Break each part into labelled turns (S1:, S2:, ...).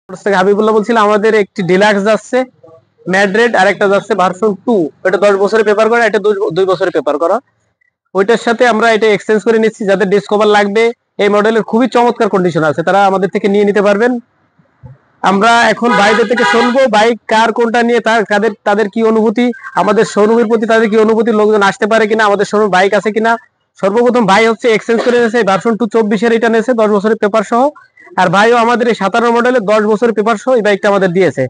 S1: থেকে হাবিবুল্লাহ বলছিলাম, আমাদের একটি ডিলাক্স যাচ্ছে ম্যাড্রেড, আর একটা যাচ্ছে ভার্সন 2। এটা 10 বছরের পেপার করা, এটা 2 বছরের পেপার করা। ওইটার সাথে আমরা এটা এক্সচেঞ্জ করে নিচ্ছি। যাদের ডিসকভার লাগবে, এই মডেলের খুবই চমৎকার কন্ডিশন আছে, তারা আমাদের থেকে নিয়ে নিতে পারবেন। আমরা এখন ভাইদের থেকে শুনবো বাইক কার কোনটা নিয়ে তাদের কি অনুভূতি, আমাদের শোরুমের প্রতি তাদের কি অনুভূতি, লোকজন আসতে পারে কিনা, আমাদের শোরুম বাইক আছে কিনা। সর্বপ্রথম ভাই হচ্ছে এক্সচেঞ্জ করে নিয়েছে ভার্সন 2 24-এর, এটা নিয়েছে 10 বছরের পেপার সহ। আর ভাইও আমাদের এই 57 মডেলের 10 বছরের পেপার সহ এই বাইকটা আমাদের দিয়েছে।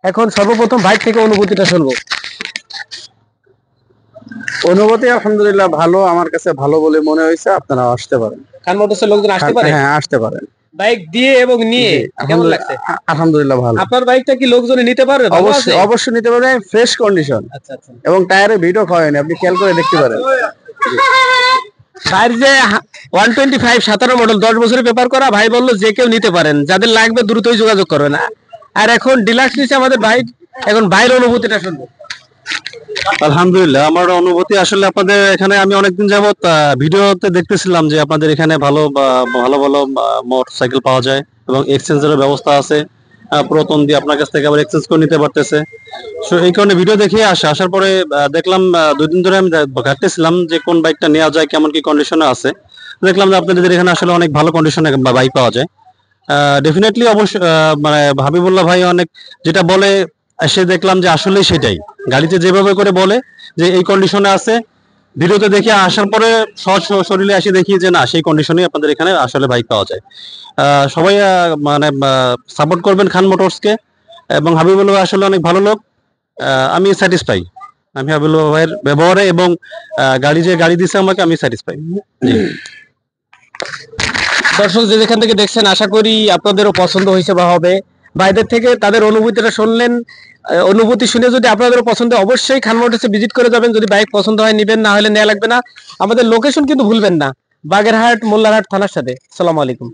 S1: এখন সর্বপ্রথম ভাই থেকে অনুভূতিটা শুনবো।
S2: অনুভূতি আলহামদুলিল্লাহ ভালো, আমার কাছে ভালো বলে মনে হয়েছে। আপনারা আসতে পারেন,
S1: খান মোটরসের লোকজন আসতে পারে।
S2: হ্যাঁ আসতে পারেন।
S1: বাইক দিয়ে এবং নিয়ে কেমন লাগছে?
S2: আলহামদুলিল্লাহ ভালো।
S1: আপনার বাইকটা কি লোকজন নিতে পারবে?
S2: অবশ্যই অবশ্যই নিতে পারবেন, ফ্রেশ কন্ডিশন।
S1: আচ্ছা আচ্ছা।
S2: এবং টায়ারে ভিডিও হয়নি, আপনি খেয়াল করে দেখতে পারেন।
S1: ভাইয়ের যে 125 57 মডেল 10 বছরের পেপার করা, ভাই বললো যে কেউ নিতে পারেন, যাদের লাগবে দ্রুতই যোগাযোগ করবেন। আর এখন ডিলাক্স নিচে আমাদের বাইক, এখন ভাইয়ের অনুভূতিটা শুনবো।
S3: আলহামদুলিল্লাহ, আমার অনুভূতি আসলে আপনাদের এখানে আমি অনেকদিন যাবত ভিডিওতে দেখতেছিলাম যে আপনাদের এখানে ভালো ভালো ভালো মোটরসাইকেল পাওয়া যায় এবং এক্সচেঞ্জের ব্যবস্থা আছে। পুরাতন দিয়ে আপনার কাছ থেকে আবার এক্সচেঞ্জ করে নিতে পারতেছে। সো এই কারণে ভিডিও দেখে আসার পরে দেখলাম 2 দিন ধরে আমি ঘাটতেছিলাম যে কোন বাইকটা নেওয়া যায়, কেমন কি কন্ডিশনে আছে। দেখলাম যে আপনাদের এখানে আসলে অনেক ভালো কন্ডিশনে বাইক পাওয়া যায়। ডেফিনেটলি অবশ্যই মানে হাবিবুল্লাহ ভাই অনেক যেটা বলে, এসে দেখলাম যে আসলেই সেটাই। গাড়িতে যেভাবে করে বলে যে এই কন্ডিশনে আছে, ভিডিওতে দেখে আসার পরে সহজ শরীরে এসে দেখি যে না, সেই কন্ডিশনে আপনাদের এখানে আসলে বাইক পাওয়া যায়। সবাই মানে সাপোর্ট করবেন খান মোটরসকে, এবং হাবিবুল্লাহ ভাই আসলে অনেক ভালো লোক। আমি স্যাটিসফাই, আমি হাবিবুল্লাহ ভাইয়ের ব্যবহারে এবং গাড়ি দিছে আমাকে, আমি স্যাটিসফাই।
S1: দর্শক যে যেখান থেকে দেখছেন, আশা করি আপনাদেরও পছন্দ হয়েছে বা হবে। ভাইদের থেকে তাদের অনুভূতিটা শুনলেন। অনুভূতি শুনে যদি আপনাদেরও পছন্দ, অবশ্যই খান মোটরসে ভিজিট করে যাবেন। যদি বাইক পছন্দ হয় নিবেন, না হলে নেওয়া লাগবে না। আমাদের লোকেশন কিন্তু ভুলবেন না, বাগেরহাট মোল্লারহাট থানার সাথে। আসসালামু আলাইকুম।